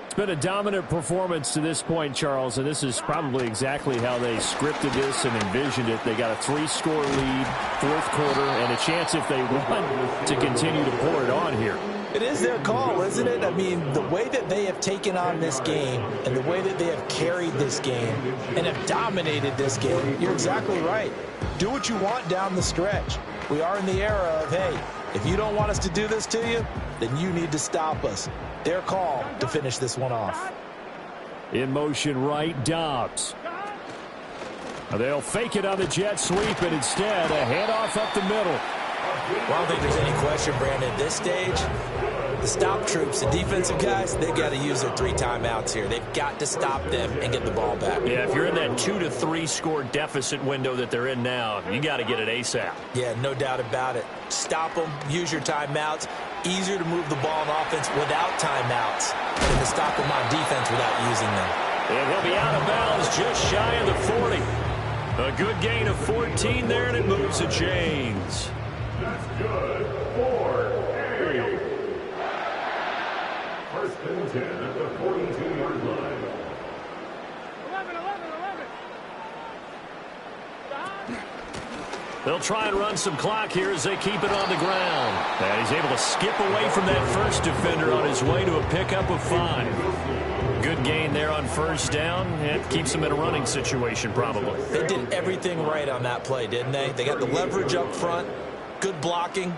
It's been a dominant performance to this point, Charles, and this is probably exactly how they scripted this and envisioned it. They got a 3-score lead, fourth quarter, and a chance if they want to continue to pour it on here. It is their call, isn't it? I mean, the way that they have taken on this game and the way that they have carried this game and have dominated this game, you're exactly right. Do what you want down the stretch. We are in the era of, hey, if you don't want us to do this to you, then you need to stop us. Their call to finish this one off. In motion right, Dobbs. They'll fake it on the jet sweep, and instead a handoff up the middle. Well, I don't think there's any question, Brandon, at this stage, the stop troops, the defensive guys, they've got to use their 3 timeouts here. They've got to stop them and get the ball back. Yeah, if you're in that 2 to 3 score deficit window that they're in now, you got to get it ASAP. Yeah, no doubt about it. Stop them, use your timeouts. Easier to move the ball on offense without timeouts than to stop them on defense without using them. And he'll be out of bounds just shy of the 40. A good gain of 14 there, and it moves the chains. That's good for a first and 10 at the 42-yard line. 11. They'll try and run some clock here as they keep it on the ground. And he's able to skip away from that first defender on his way to a pickup of 5. Good gain there on first down. It keeps them in a running situation probably. They did everything right on that play, didn't they? They got the leverage up front, good blocking,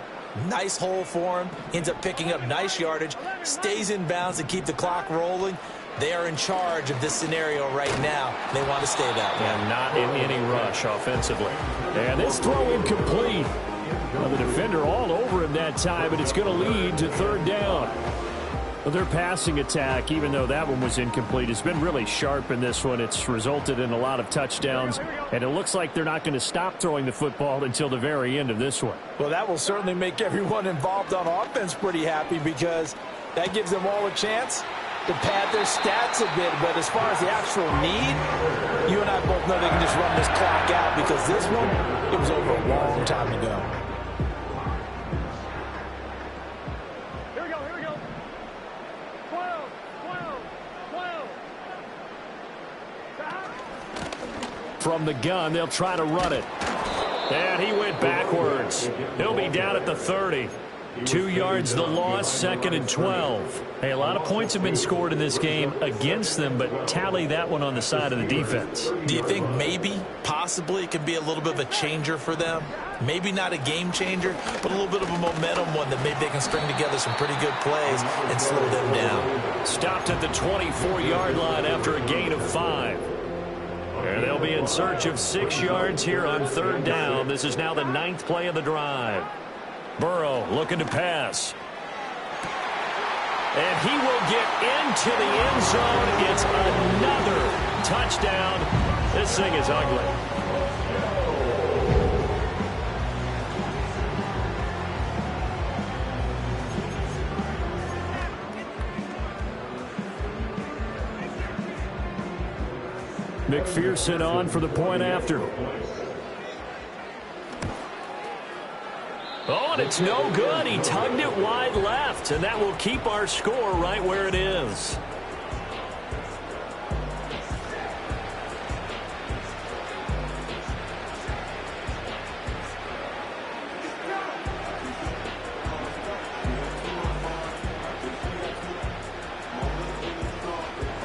nice hole for him, ends up picking up nice yardage, stays in bounds to keep the clock rolling. They are in charge of this scenario right now. They want to stay that way. And not in any rush offensively. And this throw incomplete. Well, the defender all over him that time, and it's going to lead to third down. Well, their passing attack, even though that one was incomplete, has been really sharp in this one. It's resulted in a lot of touchdowns, and it looks like they're not going to stop throwing the football until the very end of this one. Well, that will certainly make everyone involved on offense pretty happy because that gives them all a chance to pad their stats a bit. But as far as the actual need, you and I both know they can just run this clock out because this one, it was over a long time ago. Here we go. 12. From the gun, they'll try to run it. And he went backwards. He'll be down at the 30. 2 yards the loss, 2nd and 12. Hey, a lot of points have been scored in this game against them, but tally that one on the side of the defense. Do you think maybe, possibly, it could be a little bit of a changer for them? Maybe not a game changer, but a little bit of a momentum one that maybe they can string together some pretty good plays and slow them down. Stopped at the 24-yard line after a gain of 5. And they'll be in search of 6 yards here on third down. This is now the 9th play of the drive. Burrow looking to pass. And he will get into the end zone. It's another touchdown. This thing is ugly. McPherson on for the point after. Oh, and it's no good. He tugged it wide left, and that will keep our score right where it is.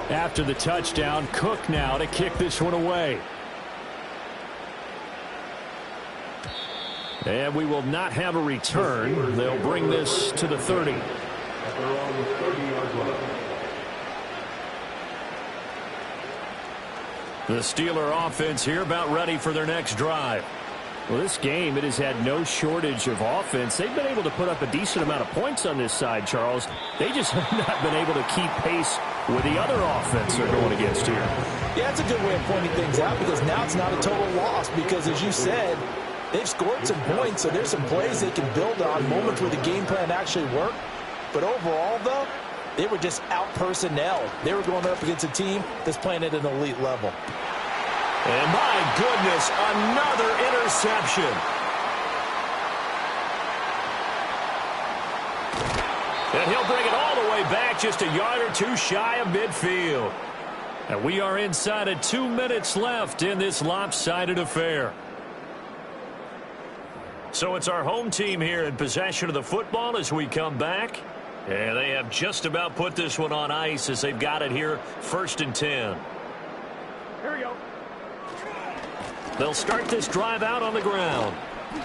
After the touchdown, Cook now to kick this one away. And we will not have a return. They'll bring this to the 30. The Steeler offense here about ready for their next drive. Well, this game, it has had no shortage of offense. They've been able to put up a decent amount of points on this side, Charles. They just have not been able to keep pace with the other offense they're going against here. Yeah, it's a good way of pointing things out because now it's not a total loss because, as you said, they've scored some points, so there's some plays they can build on, moments where the game plan actually worked. But overall, though, they were just out-personnel. They were going up against a team that's playing at an elite level. And my goodness, another interception. And he'll bring it all the way back, just a yard or two shy of midfield. And we are inside of 2 minutes left in this lopsided affair. So it's our home team here in possession of the football as we come back. And they have just about put this one on ice as they've got it here, 1st and 10. Here we go. They'll start this drive out on the ground.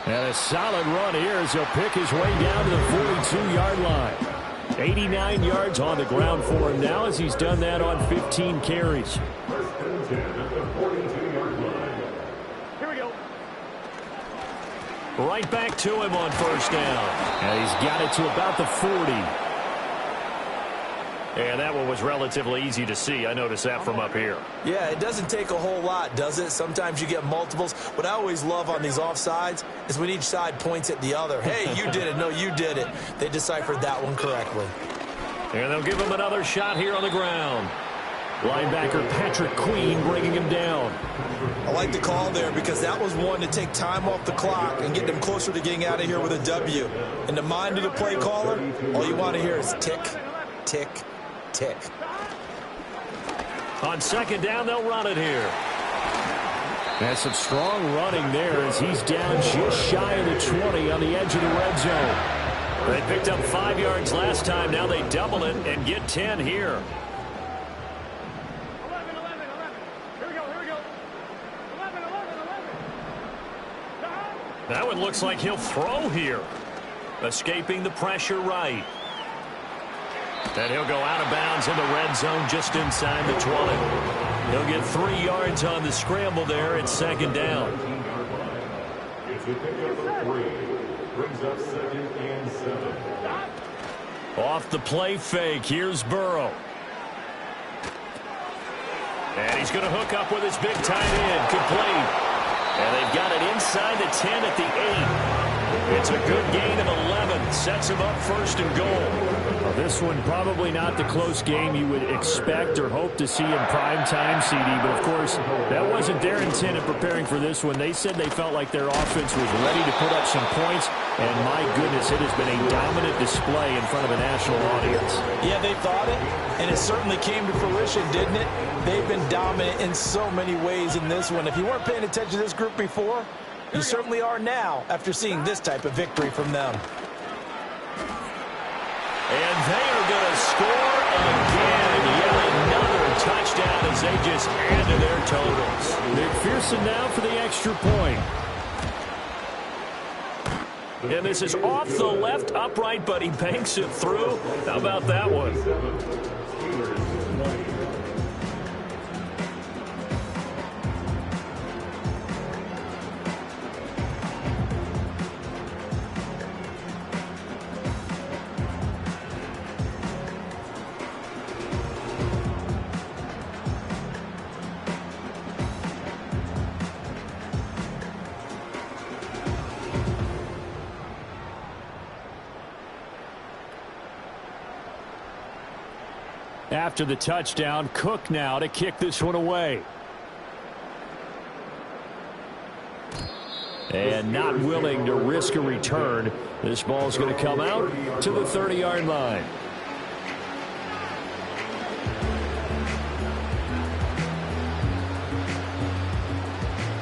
And a solid run here as he'll pick his way down to the 42-yard line. 89 yards on the ground for him now as he's done that on 15 carries. 1st and 10 at the 42-yard line. Here we go. Right back to him on 1st down. And he's got it to about the 40. And that one was relatively easy to see. I noticed that from up here. Yeah, it doesn't take a whole lot, does it? Sometimes you get multiples. What I always love on these offsides is when each side points at the other. Hey, you did it. No, you did it. They deciphered that one correctly. And they'll give him another shot here on the ground. Linebacker Patrick Queen bringing him down. I like the call there because that was one to take time off the clock and get them closer to getting out of here with a W. In the mind of the play caller, all you want to hear is tick, tick, tick. On 2nd down, they'll run it here. That's some strong running there as he's down just shy of the 20 on the edge of the red zone. They picked up 5 yards last time. Now they double it and get 10 here. 11, 11, 11. Here we go, here we go. 11, 11, 11. That one looks like he'll throw here. Escaping the pressure right. And he'll go out of bounds in the red zone just inside the 20. He'll get 3 yards on the scramble there at 2nd down. It's a pickup of 3. Brings up 2nd and 7. Off the play fake, here's Burrow. And he's going to hook up with his big tight end, complete. And they've got it inside the 10 at the 8. It's a good gain of 11. Sets him up 1st and goal. Well, this one probably not the close game you would expect or hope to see in prime time, CD. But, of course, that wasn't their intent in preparing for this one. They said they felt like their offense was ready to put up some points. And, my goodness, it has been a dominant display in front of a national audience. Yeah, they thought it, and it certainly came to fruition, didn't it? They've been dominant in so many ways in this one. If you weren't paying attention to this group before, you certainly are now after seeing this type of victory from them. And they are going to score again. Yet another touchdown as they just add to their totals. McPherson now for the extra point. And this is off the left upright, but he banks it through. How about that one? After the touchdown, Cook now to kick this one away. And not willing to risk a return. This ball's going to come out to the 30-yard line.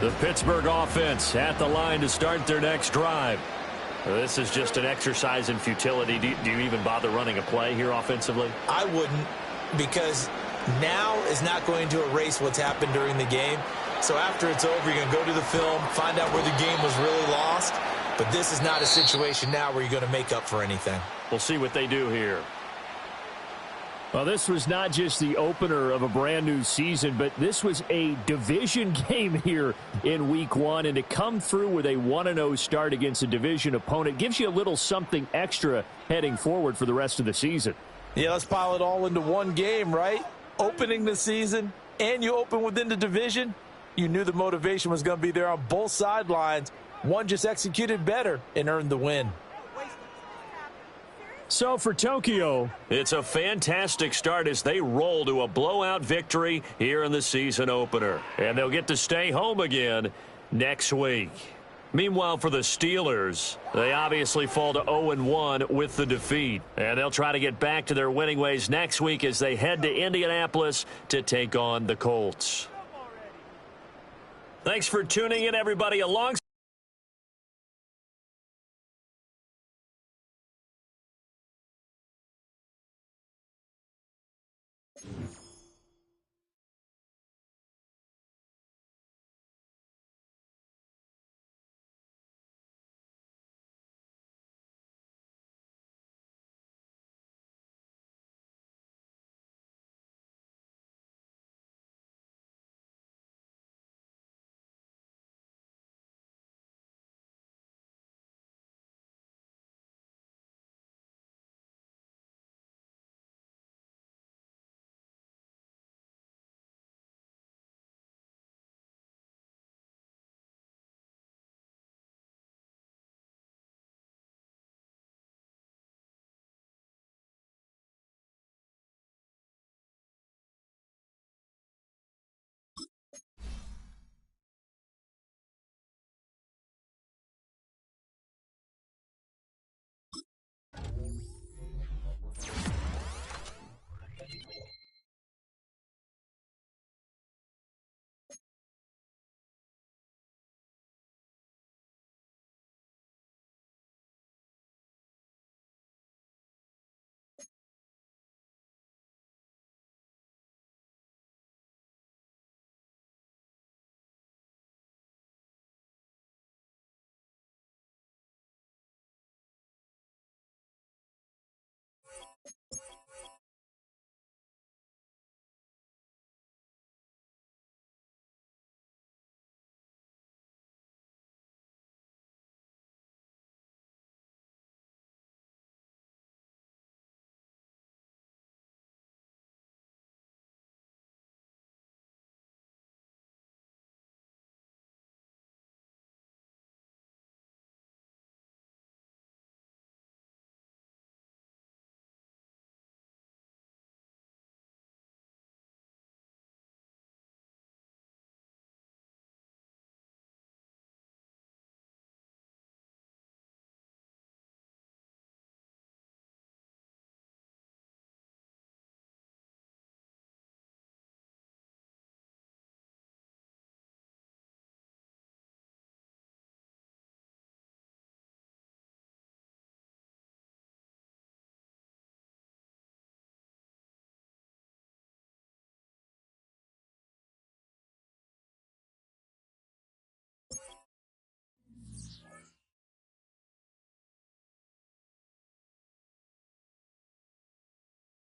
The Pittsburgh offense at the line to start their next drive. This is just an exercise in futility. Do you even bother running a play here offensively? I wouldn't, because now is not going to erase what's happened during the game. So after it's over, you're going to go to the film, find out where the game was really lost. But this is not a situation now where you're going to make up for anything. We'll see what they do here. Well, this was not just the opener of a brand new season, but this was a division game here in week 1. And to come through with a 1-0 start against a division opponent gives you a little something extra heading forward for the rest of the season. Yeah, let's pile it all into one game, right? Opening the season, and you open within the division. You knew the motivation was going to be there on both sidelines. One just executed better and earned the win. So for Tokyo, it's a fantastic start as they roll to a blowout victory here in the season opener. And they'll get to stay home again next week. Meanwhile, for the Steelers, they obviously fall to 0-1 with the defeat. And they'll try to get back to their winning ways next week as they head to Indianapolis to take on the Colts. Thanks for tuning in, everybody.